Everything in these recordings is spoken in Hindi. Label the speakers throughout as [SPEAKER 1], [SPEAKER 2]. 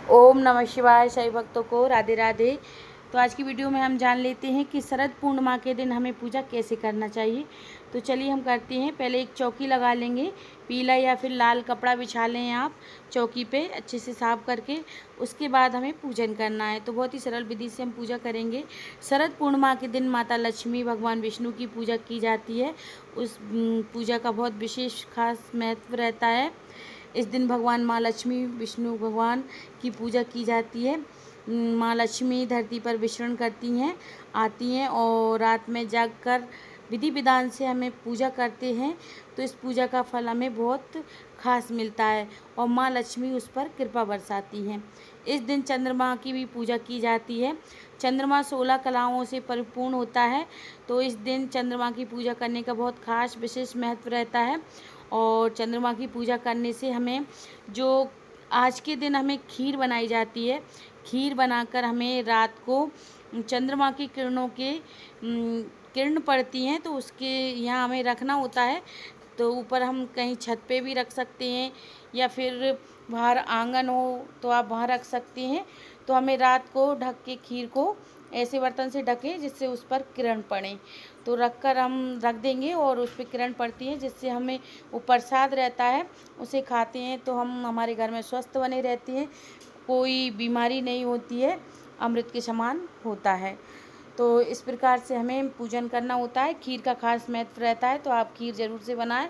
[SPEAKER 1] ओम नमः शिवाय। सभी भक्तों को राधे राधे। तो आज की वीडियो में हम जान लेते हैं कि शरद पूर्णिमा के दिन हमें पूजा कैसे करना चाहिए। तो चलिए हम करते हैं। पहले एक चौकी लगा लेंगे, पीला या फिर लाल कपड़ा बिछा लें आप चौकी पे अच्छे से साफ करके। उसके बाद हमें पूजन करना है। तो बहुत ही सरल विधि से हम पूजा करेंगे। शरद पूर्णिमा के दिन माता लक्ष्मी, भगवान विष्णु की पूजा की जाती है। उस पूजा का बहुत विशेष खास महत्व रहता है। इस दिन भगवान माँ लक्ष्मी, विष्णु भगवान की पूजा की जाती है। माँ लक्ष्मी धरती पर विचरण करती हैं, आती हैं और रात में जागकर विधि विधान से हमें पूजा करते हैं। तो इस पूजा का फल हमें बहुत खास मिलता है और माँ लक्ष्मी उस पर कृपा बरसाती हैं। इस दिन चंद्रमा की भी पूजा की जाती है। चंद्रमा 16 कलाओं से परिपूर्ण होता है। तो इस दिन चंद्रमा की पूजा करने का बहुत खास विशेष महत्व रहता है। और चंद्रमा की पूजा करने से हमें जो आज के दिन हमें खीर बनाई जाती है, खीर बनाकर हमें रात को चंद्रमा की किरणों के किरण पड़ती हैं तो उसके यहाँ हमें रखना होता है। तो ऊपर हम कहीं छत पे भी रख सकते हैं या फिर बाहर आंगन हो तो आप वहाँ रख सकते हैं। तो हमें रात को ढक के खीर को ऐसे बर्तन से ढकें जिससे उस पर किरण पड़े। तो रख हम रख देंगे और उस पर किरण पड़ती है जिससे हमें वो प्रसाद रहता है, उसे खाते हैं तो हम हमारे घर में स्वस्थ बने रहते हैं, कोई बीमारी नहीं होती है, अमृत के समान होता है। तो इस प्रकार से हमें पूजन करना होता है। खीर का खास महत्व रहता है तो आप खीर ज़रूर से बनाएं।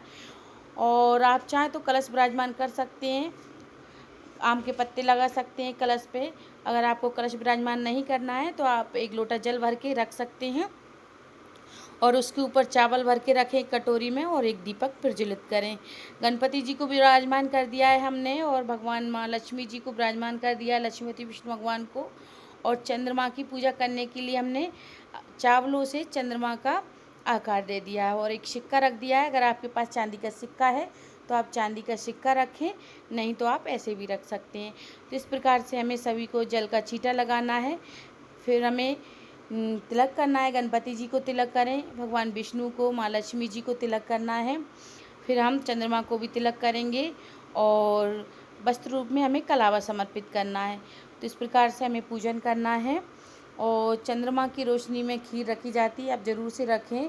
[SPEAKER 1] और आप चाहें तो कलश विराजमान कर सकते हैं, आम के पत्ते लगा सकते हैं कलश पे। अगर आपको कलश विराजमान नहीं करना है तो आप एक लोटा जल भर के रख सकते हैं और उसके ऊपर चावल भर के रखें एक कटोरी में और एक दीपक प्रज्वलित करें। गणपति जी को विराजमान कर दिया है हमने और भगवान माँ लक्ष्मी जी को विराजमान कर दिया है, लक्ष्मीपति विष्णु भगवान को। और चंद्रमा की पूजा करने के लिए हमने चावलों से चंद्रमा का आकार दे दिया है और एक सिक्का रख दिया है। अगर आपके पास चांदी का सिक्का है तो आप चांदी का सिक्का रखें, नहीं तो आप ऐसे भी रख सकते हैं। तो इस प्रकार से हमें सभी को जल का छींटा लगाना है। फिर हमें तिलक करना है, गणपति जी को तिलक करें, भगवान विष्णु को, माँ लक्ष्मी जी को तिलक करना है। फिर हम चंद्रमा को भी तिलक करेंगे और वस्त्र रूप में हमें कलावा समर्पित करना है। तो इस प्रकार से हमें पूजन करना है। और चंद्रमा की रोशनी में खीर रखी जाती है, आप ज़रूर से रखें,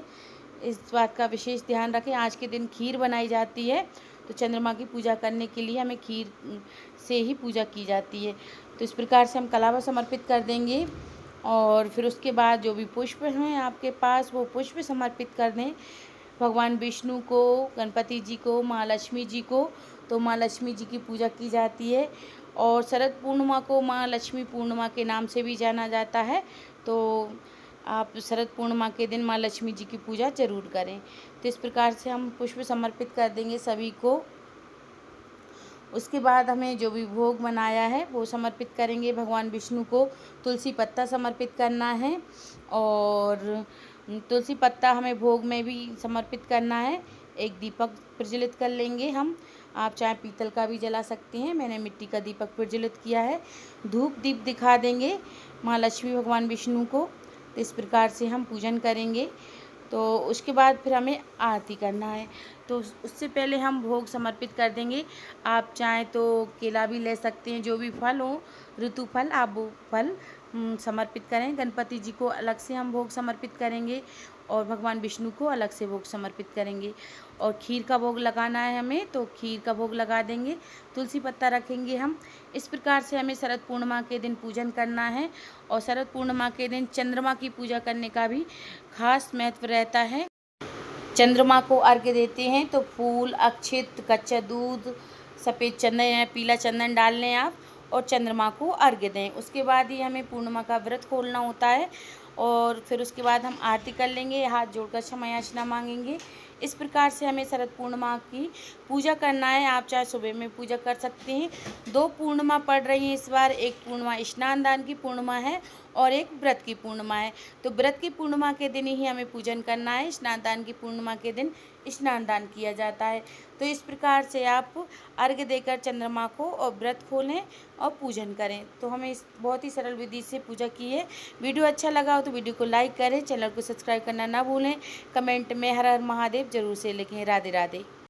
[SPEAKER 1] इस बात का विशेष ध्यान रखें। आज के दिन खीर बनाई जाती है तो चंद्रमा की पूजा करने के लिए हमें खीर से ही पूजा की जाती है। तो इस प्रकार से हम कलावा समर्पित कर देंगे और फिर उसके बाद जो भी पुष्प हैं आपके पास वो पुष्प समर्पित कर दें भगवान विष्णु को, गणपति जी को, माँ लक्ष्मी जी को। तो माँ लक्ष्मी जी की पूजा की जाती है और शरद पूर्णिमा को माँ लक्ष्मी पूर्णिमा के नाम से भी जाना जाता है। तो आप शरद पूर्णिमा के दिन माँ लक्ष्मी जी की पूजा ज़रूर करें। तो इस प्रकार से हम पुष्प समर्पित कर देंगे सभी को। उसके बाद हमें जो भी भोग बनाया है वो समर्पित करेंगे भगवान विष्णु को। तुलसी पत्ता समर्पित करना है और तुलसी पत्ता हमें भोग में भी समर्पित करना है। एक दीपक प्रज्वलित कर लेंगे हम, आप चाहे पीतल का भी जला सकते हैं, मैंने मिट्टी का दीपक प्रज्वलित किया है। धूप दीप दिखा देंगे माँ लक्ष्मी भगवान विष्णु को। तो इस प्रकार से हम पूजन करेंगे। तो उसके बाद फिर हमें आरती करना है। तो उससे पहले हम भोग समर्पित कर देंगे। आप चाहें तो केला भी ले सकते हैं, जो भी फल हो, ऋतु फल, आप वो फल समर्पित करें। गणपति जी को अलग से हम भोग समर्पित करेंगे और भगवान विष्णु को अलग से भोग समर्पित करेंगे। और खीर का भोग लगाना है हमें तो खीर का भोग लगा देंगे, तुलसी पत्ता रखेंगे हम। इस प्रकार से हमें शरद पूर्णिमा के दिन पूजन करना है। और शरद पूर्णिमा के दिन चंद्रमा की पूजा करने का भी खास महत्व रहता है। चंद्रमा को अर्घ्य देते हैं तो फूल, अक्षत, कच्चा दूध, सफ़ेद चंदन या पीला चंदन डाल लें आप और चंद्रमा को अर्घ्य दें। उसके बाद ही हमें पूर्णिमा का व्रत खोलना होता है और फिर उसके बाद हम आरती कर लेंगे, हाथ जोड़कर क्षमा याचना मांगेंगे। इस प्रकार से हमें शरद पूर्णिमा की पूजा करना है। आप चाहे सुबह में पूजा कर सकते हैं। 2 पूर्णिमा पड़ रही हैं इस बार, एक पूर्णिमा स्नान दान की पूर्णिमा है और एक व्रत की पूर्णिमा है। तो व्रत की पूर्णिमा के दिन ही हमें पूजन करना है, स्नान दान की पूर्णिमा के दिन स्नान दान किया जाता है। तो इस प्रकार से आप अर्घ्य देकर चंद्रमा को और व्रत खोलें और पूजन करें। तो हमें इस बहुत ही सरल विधि से पूजा की है। वीडियो अच्छा लगा हो तो वीडियो को लाइक करें, चैनल को सब्सक्राइब करना ना भूलें। कमेंट में हर हर महादेव जरूर से लिखें। राधे राधे।